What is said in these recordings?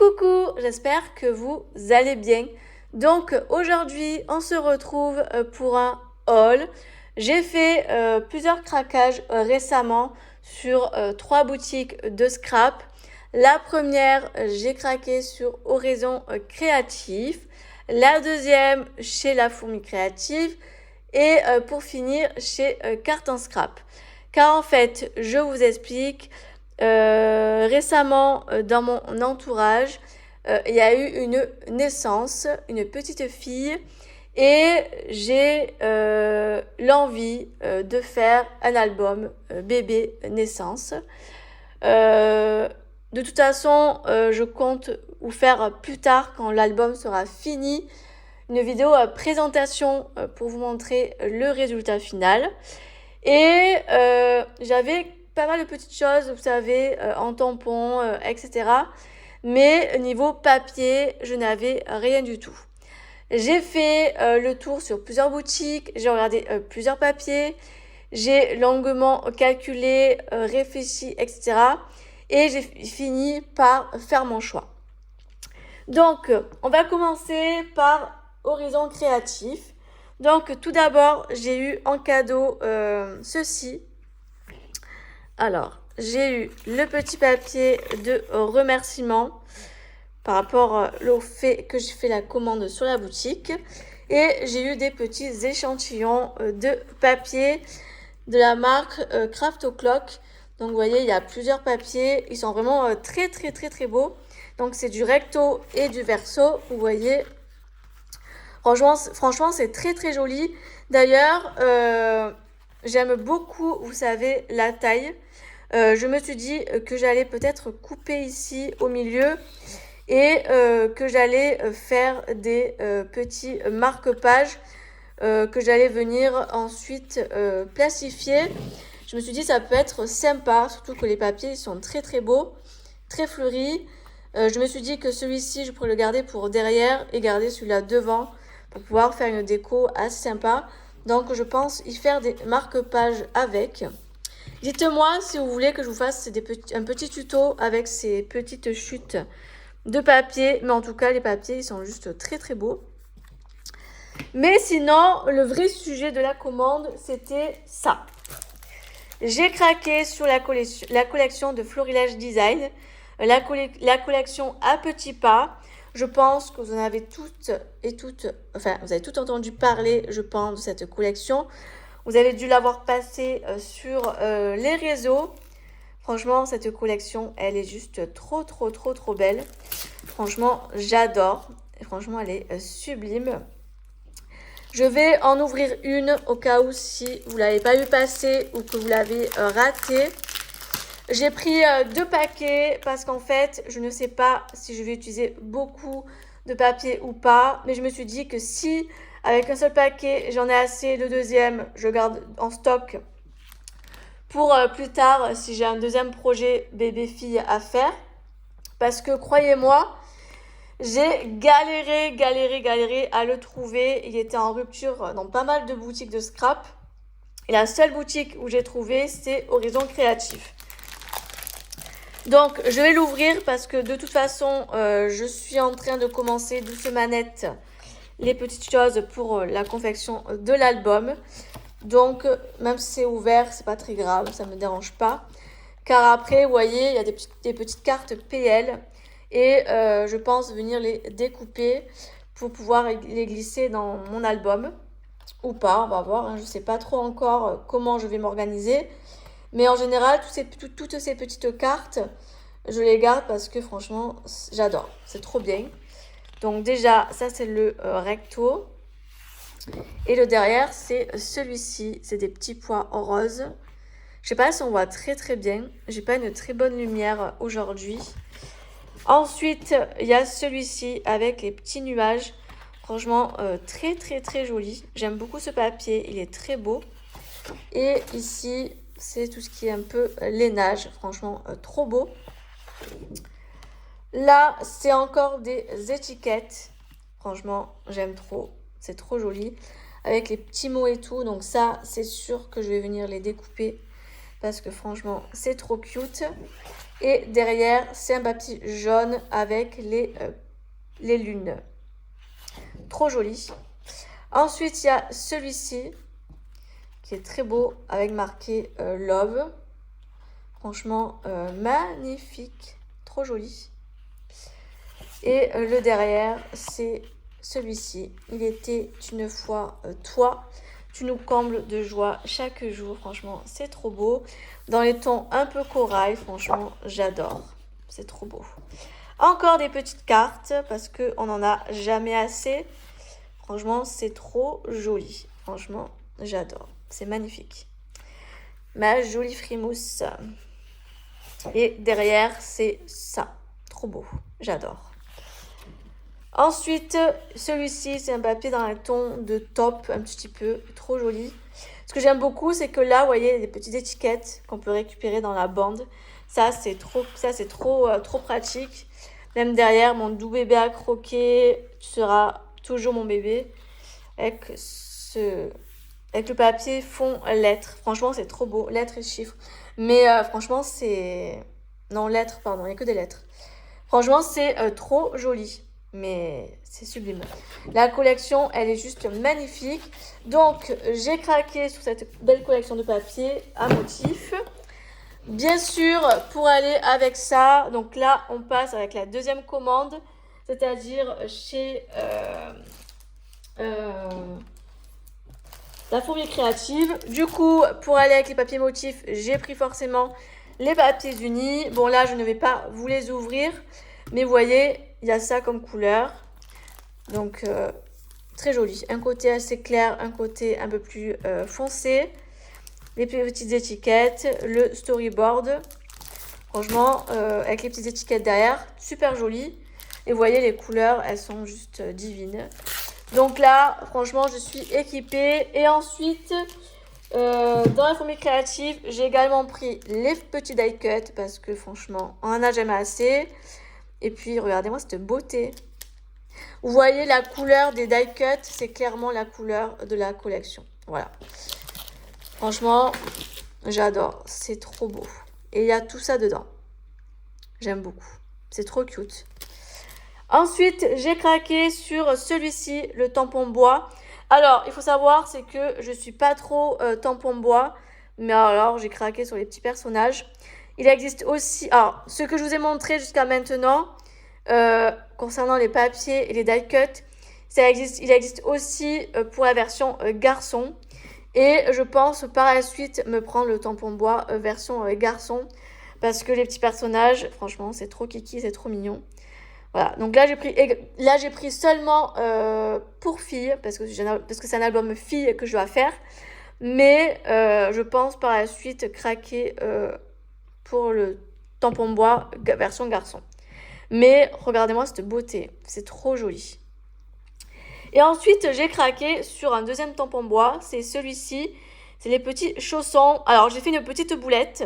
coucou, j'espère que vous allez bien. Donc aujourd'hui, on se retrouve pour un haul. J'ai fait plusieurs craquages récemment sur 3 boutiques de scrap. La première, j'ai craqué sur Horizon Créatif. La deuxième, chez La Fourmi Créative. Et pour finir, chez Carton Scrap. Car en fait, je vous explique, récemment dans mon entourage, il y a eu une naissance, une petite fille, et j'ai l'envie de faire un album bébé naissance. De toute façon, je compte vous faire plus tard, quand l'album sera fini, une vidéo présentation pour vous montrer le résultat final. Et j'avais pas mal de petites choses, vous savez, en tampon, etc. Mais niveau papier, je n'avais rien du tout. J'ai fait le tour sur plusieurs boutiques, j'ai regardé plusieurs papiers, j'ai longuement calculé, réfléchi, etc. Et j'ai fini par faire mon choix. Donc, on va commencer par Horizon Créatif. Donc, tout d'abord, j'ai eu en cadeau ceci. Alors, j'ai eu le petit papier de remerciement par rapport au fait que j'ai fait la commande sur la boutique. Et j'ai eu des petits échantillons de papier de la marque Craft O'Clock. Donc, vous voyez, il y a plusieurs papiers. Ils sont vraiment très, très, très, très beaux. Donc, c'est du recto et du verso. Vous voyez, franchement, c'est très, très joli. D'ailleurs, j'aime beaucoup, vous savez, la taille. Je me suis dit que j'allais peut-être couper ici au milieu et que j'allais faire des petits marque-pages que j'allais venir ensuite plastifier. Je me suis dit ça peut être sympa, surtout que les papiers sont très très beaux, très fleuris. Je me suis dit que celui-ci, je pourrais le garder pour derrière et garder celui-là devant pour pouvoir faire une déco assez sympa. Donc je pense y faire des marque-pages avec. Dites-moi si vous voulez que je vous fasse un petit tuto avec ces petites chutes de papier. Mais en tout cas, les papiers, ils sont juste très très beaux. Mais sinon, le vrai sujet de la commande, c'était ça. J'ai craqué sur la collection de Florilège Design. La collection à petits pas. Je pense que vous en avez toutes et toutes, enfin, vous avez tout entendu parler, je pense, de cette collection. Vous avez dû l'avoir passée sur les réseaux. Franchement, cette collection, elle est juste trop, trop, trop, trop belle. Franchement, j'adore. Franchement, elle est sublime. Je vais en ouvrir une au cas où si vous ne l'avez pas vu passer ou que vous l'avez raté. J'ai pris 2 paquets parce qu'en fait, je ne sais pas si je vais utiliser beaucoup de papier ou pas. Mais je me suis dit que si, avec un seul paquet, j'en ai assez, le deuxième, je garde en stock pour plus tard, si j'ai un deuxième projet bébé-fille à faire. Parce que, croyez-moi, j'ai galéré à le trouver. Il était en rupture dans pas mal de boutiques de scrap. Et la seule boutique où j'ai trouvé, c'est Horizon Créatif. Donc, je vais l'ouvrir parce que de toute façon, je suis en train de commencer doucement net les petites choses pour la confection de l'album. Donc, même si c'est ouvert, c'est pas très grave, ça me dérange pas. Car après, vous voyez, il y a des petites cartes PL et je pense venir les découper pour pouvoir les glisser dans mon album ou pas. On va voir, hein, je sais pas trop encore comment je vais m'organiser. Mais en général, toutes ces petites cartes, je les garde parce que franchement, j'adore. C'est trop bien. Donc déjà, ça c'est le recto. Et le derrière, c'est celui-ci. C'est des petits pois roses. Je sais pas si on voit très très bien. J'ai pas une très bonne lumière aujourd'hui. Ensuite, il y a celui-ci avec les petits nuages. Franchement, très très très joli. J'aime beaucoup ce papier. Il est très beau. Et ici, c'est tout ce qui est un peu lainage. Franchement, trop beau. Là, c'est encore des étiquettes. Franchement, j'aime trop. C'est trop joli. Avec les petits mots et tout. Donc ça, c'est sûr que je vais venir les découper. Parce que franchement, c'est trop cute. Et derrière, c'est un papier jaune avec les lunes. Trop joli. Ensuite, il y a celui-ci qui est très beau avec marqué Love. Franchement, magnifique. Trop joli. Et le derrière, c'est celui-ci. Il était une fois toi. Tu nous combles de joie chaque jour. Franchement, c'est trop beau. Dans les tons un peu corail, franchement, j'adore. C'est trop beau. Encore des petites cartes parce qu'on n'en a jamais assez. Franchement, c'est trop joli. Franchement, j'adore. C'est magnifique. Ma jolie frimousse. Et derrière, c'est ça. Trop beau. J'adore. Ensuite, celui-ci, c'est un papier dans un ton de taupe, un petit peu, trop joli. Ce que j'aime beaucoup, c'est que là, vous voyez, il y a des petites étiquettes qu'on peut récupérer dans la bande. Ça, c'est trop pratique. Même derrière, mon doux bébé à croquer, tu seras toujours mon bébé. Avec le papier fond lettres. Franchement, c'est trop beau. Lettres et chiffres. Mais franchement, c'est... Non, lettres, pardon, il n'y a que des lettres. Franchement, c'est trop joli. Mais c'est sublime. La collection, elle est juste magnifique. Donc, j'ai craqué sur cette belle collection de papier à motifs. Bien sûr, pour aller avec ça, donc là, on passe avec la deuxième commande, c'est-à-dire chez La Fourmi Créative. Du coup, pour aller avec les papiers motifs, j'ai pris forcément les papiers unis. Bon, là, je ne vais pas vous les ouvrir, mais vous voyez, il y a ça comme couleur. Donc, très joli. Un côté assez clair, un côté un peu plus foncé. Les petites étiquettes, le storyboard. Franchement, avec les petites étiquettes derrière, super joli. Et vous voyez, les couleurs, elles sont juste divines. Donc là, franchement, je suis équipée. Et ensuite, dans la Fourmi Créative, j'ai également pris les petits die cuts parce que franchement, on en a jamais assez. Et puis, regardez-moi cette beauté. Vous voyez la couleur des die cuts, c'est clairement la couleur de la collection. Voilà. Franchement, j'adore. C'est trop beau. Et il y a tout ça dedans. J'aime beaucoup. C'est trop cute. Ensuite, j'ai craqué sur celui-ci, le tampon bois. Alors, il faut savoir, c'est que je suis pas trop tampon bois. Mais alors, j'ai craqué sur les petits personnages. Il existe aussi... Alors, ce que je vous ai montré jusqu'à maintenant, concernant les papiers et les die cuts, il existe aussi pour la version garçon. Et je pense par la suite me prendre le tampon bois version garçon. Parce que les petits personnages, franchement, c'est trop kiki, c'est trop mignon. Voilà, donc là j'ai pris seulement pour filles, parce que c'est un album filles que je dois faire. Mais je pense par la suite craquer pour le tampon bois version garçon. Mais regardez-moi cette beauté, c'est trop joli. Et ensuite, j'ai craqué sur un deuxième tampon bois, c'est celui-ci. C'est les petits chaussons. Alors, j'ai fait une petite boulette.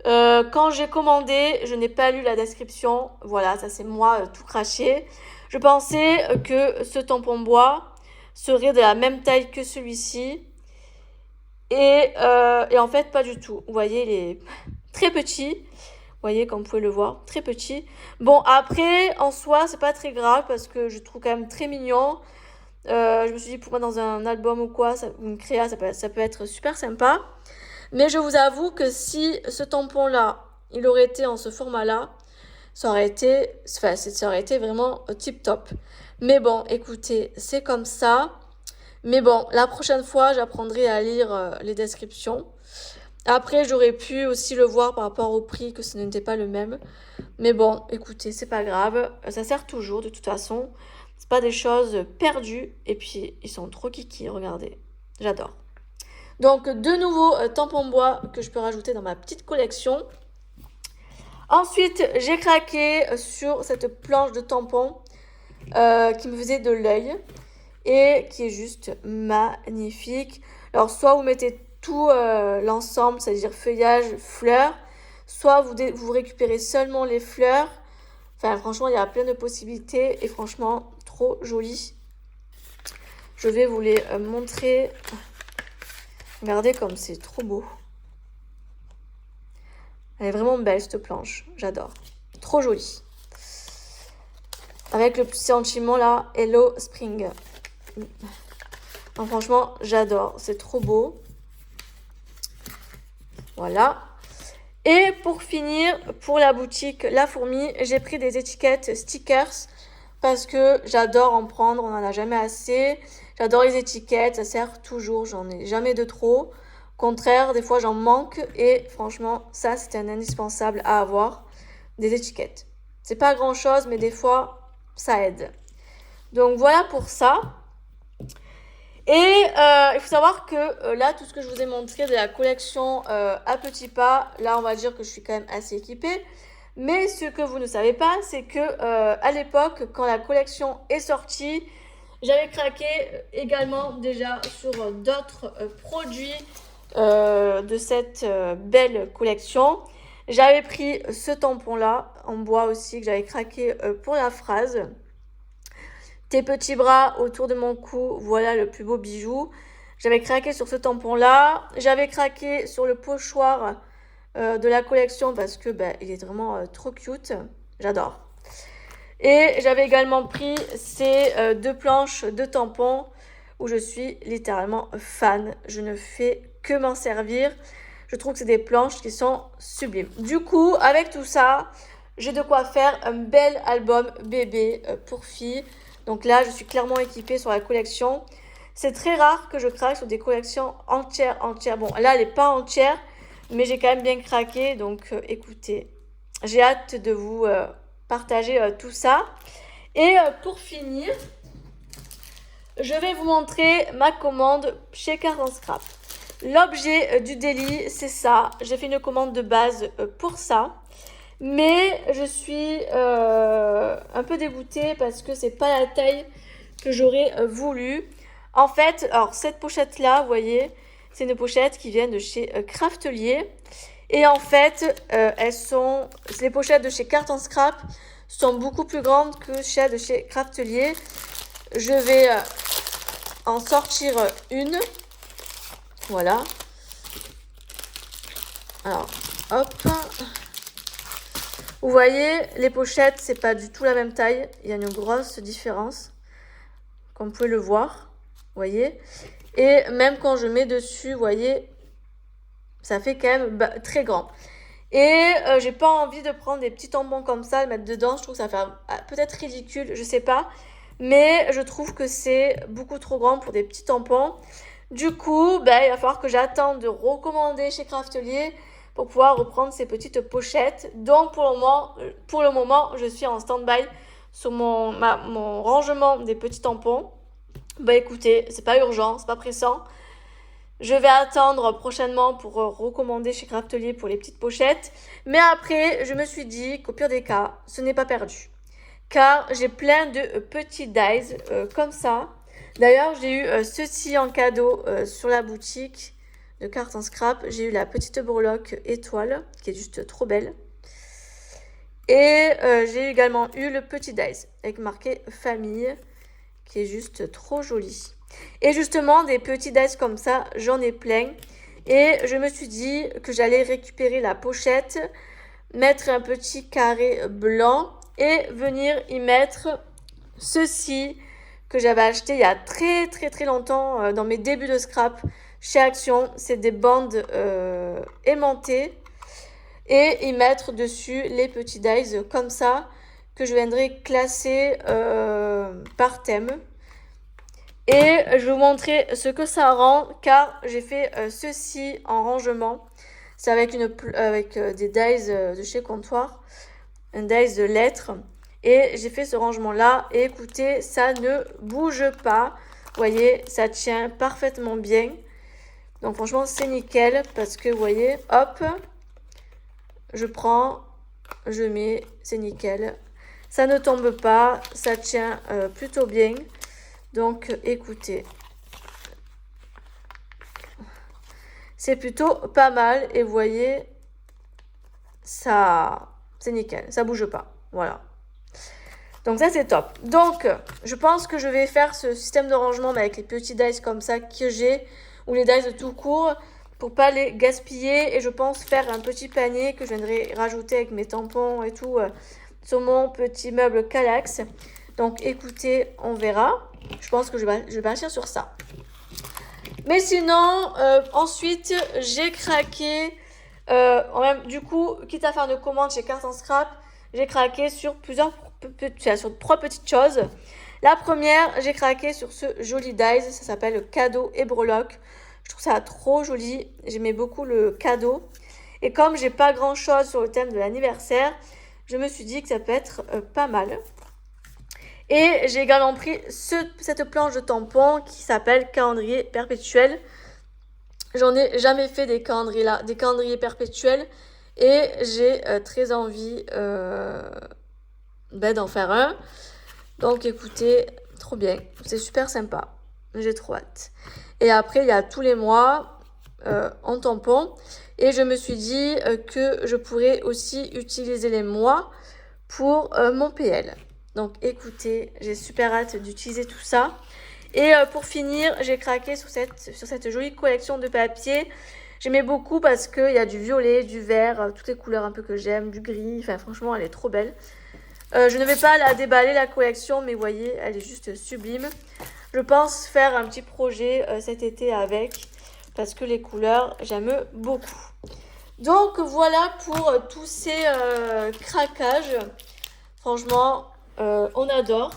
Quand j'ai commandé, je n'ai pas lu la description. Voilà, ça c'est moi tout craché. Je pensais que ce tampon bois serait de la même taille que celui-ci. Et en fait, pas du tout. Vous voyez, il est très petit. Vous voyez, comme vous pouvez le voir, très petit. Bon, après, en soi, c'est pas très grave parce que je trouve quand même très mignon. Je me suis dit, pour moi, dans un album ou quoi, une créa, ça peut être super sympa. Mais je vous avoue que si ce tampon-là, il aurait été en ce format-là, ça aurait été vraiment tip top. Mais bon, écoutez, c'est comme ça. Mais bon, la prochaine fois, j'apprendrai à lire les descriptions. Après, j'aurais pu aussi le voir par rapport au prix, que ce n'était pas le même. Mais bon, écoutez, c'est pas grave. Ça sert toujours, de toute façon. C'est pas des choses perdues. Et puis, ils sont trop kiki, regardez. J'adore. Donc, de nouveaux tampons bois que je peux rajouter dans ma petite collection. Ensuite, j'ai craqué sur cette planche de tampons qui me faisait de l'œil et qui est juste magnifique. Alors, soit vous mettez tout l'ensemble, c'est-à-dire feuillage, fleurs, soit vous récupérez seulement les fleurs. Enfin, franchement, il y a plein de possibilités et franchement, trop joli. Je vais vous les montrer. Regardez comme c'est trop beau. Elle est vraiment belle cette planche, j'adore. Trop jolie. Avec le petit sentiment là, Hello Spring. Non, franchement, j'adore, c'est trop beau. Voilà. Et pour finir, pour la boutique La Fourmi, j'ai pris des étiquettes stickers parce que j'adore en prendre, on n'en a jamais assez. J'adore les étiquettes, ça sert toujours, j'en ai jamais de trop. Au contraire, des fois j'en manque et franchement, ça c'est un indispensable à avoir, des étiquettes. C'est pas grand chose, mais des fois, ça aide. Donc voilà pour ça. Et il faut savoir que là, tout ce que je vous ai montré de la collection à petits pas, là, on va dire que je suis quand même assez équipée. Mais ce que vous ne savez pas, c'est que à l'époque, quand la collection est sortie, j'avais craqué également déjà sur d'autres produits de cette belle collection. J'avais pris ce tampon-là, en bois aussi, que j'avais craqué pour la phrase. Tes petits bras autour de mon cou, voilà le plus beau bijou. J'avais craqué sur ce tampon-là. J'avais craqué sur le pochoir de la collection parce que il est vraiment trop cute. J'adore. Et j'avais également pris ces deux planches de tampons où je suis littéralement fan. Je ne fais que m'en servir. Je trouve que c'est des planches qui sont sublimes. Du coup, avec tout ça, j'ai de quoi faire un bel album bébé pour filles. Donc là, je suis clairement équipée sur la collection. C'est très rare que je craque sur des collections entières. Bon, là, elle n'est pas entière, mais j'ai quand même bien craqué. Donc, écoutez, j'ai hâte de vous partager tout ça. Et pour finir, je vais vous montrer ma commande chez Carton Scrap. L'objet du délit, c'est ça. J'ai fait une commande de base pour ça. Mais je suis un peu dégoûtée parce que c'est pas la taille que j'aurais voulu. En fait, alors cette pochette-là, vous voyez, c'est une pochette qui vient de chez Craftelier. Et en fait, les pochettes de chez Carton Scrap sont beaucoup plus grandes que celles de chez Craftelier. Je vais en sortir une. Voilà. Alors, hop. Vous voyez, les pochettes, c'est pas du tout la même taille. Il y a une grosse différence, comme vous pouvez le voir. Vous voyez. Et même quand je mets dessus, vous voyez, ça fait quand même très grand. Et j'ai pas envie de prendre des petits tampons comme ça, le mettre dedans. Je trouve que ça fait peut-être ridicule, je sais pas. Mais je trouve que c'est beaucoup trop grand pour des petits tampons. Du coup, il va falloir que j'attende de recommander chez Craftelier pour pouvoir reprendre ces petites pochettes. Donc pour le moment, je suis en stand-by sur mon rangement des petits tampons. Écoutez, c'est pas urgent, c'est pas pressant. Je vais attendre prochainement pour recommander chez Craftelier pour les petites pochettes. Mais après, je me suis dit qu'au pire des cas, ce n'est pas perdu. Car j'ai plein de petits dies comme ça. D'ailleurs, j'ai eu ceci en cadeau sur la boutique de Carton Scrap. J'ai eu la petite breloque étoile qui est juste trop belle. Et j'ai également eu le petit dies avec marqué famille qui est juste trop joli. Et justement, des petits dies comme ça, j'en ai plein. Et je me suis dit que j'allais récupérer la pochette, mettre un petit carré blanc et venir y mettre ceci que j'avais acheté il y a très très très longtemps dans mes débuts de scrap chez Action. C'est des bandes aimantées et y mettre dessus les petits dies comme ça que je viendrai classer par thème. Et je vais vous montrer ce que ça rend car j'ai fait ceci en rangement. C'est avec des dies de chez Comptoir, un dies de lettres. Et j'ai fait ce rangement là et écoutez, ça ne bouge pas. Vous voyez, ça tient parfaitement bien. Donc franchement, c'est nickel parce que vous voyez, hop, je prends, je mets, c'est nickel. Ça ne tombe pas, ça tient plutôt bien. Donc écoutez, c'est plutôt pas mal et vous voyez, ça, c'est nickel, ça bouge pas. Voilà. Donc ça c'est top. Donc je pense que je vais faire ce système de rangement avec les petits dies comme ça que j'ai ou les dies tout court pour pas les gaspiller. Et je pense faire un petit panier que je viendrai rajouter avec mes tampons et tout sur mon petit meuble Kallax. Donc écoutez, on verra. Je pense que je vais partir sur ça. Mais sinon, ensuite, j'ai craqué. Du coup, quitte à faire une commande chez Carte en Scrap, j'ai craqué sur sur 3 petites choses. La première, j'ai craqué sur ce joli dies. Ça s'appelle Cadeau et Breloque. Je trouve ça trop joli. J'aimais beaucoup le cadeau. Et comme j'ai pas grand chose sur le thème de l'anniversaire, je me suis dit que ça peut être pas mal. Et j'ai également pris cette planche de tampons qui s'appelle calendrier perpétuel. J'en ai jamais fait des calendriers perpétuels. Et j'ai très envie d'en faire un. Donc écoutez, trop bien. C'est super sympa. J'ai trop hâte. Et après, il y a tous les mois en tampon. Et je me suis dit que je pourrais aussi utiliser les mois pour mon PL. Donc écoutez, j'ai super hâte d'utiliser tout ça. Et pour finir, j'ai craqué sur cette jolie collection de papier. J'aimais beaucoup parce qu'il y a du violet, du vert, toutes les couleurs un peu que j'aime, du gris. Enfin franchement, elle est trop belle. Je ne vais pas la déballer la collection, mais vous voyez, elle est juste sublime. Je pense faire un petit projet cet été avec parce que les couleurs, j'aime beaucoup. Donc voilà pour tous ces craquages. Franchement, on adore.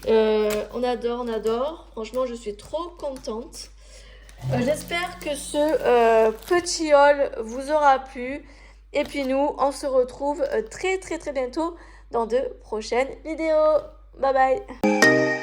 On adore. Franchement, je suis trop contente. J'espère que ce petit haul vous aura plu. Et puis nous, on se retrouve très bientôt dans de prochaines vidéos. Bye bye.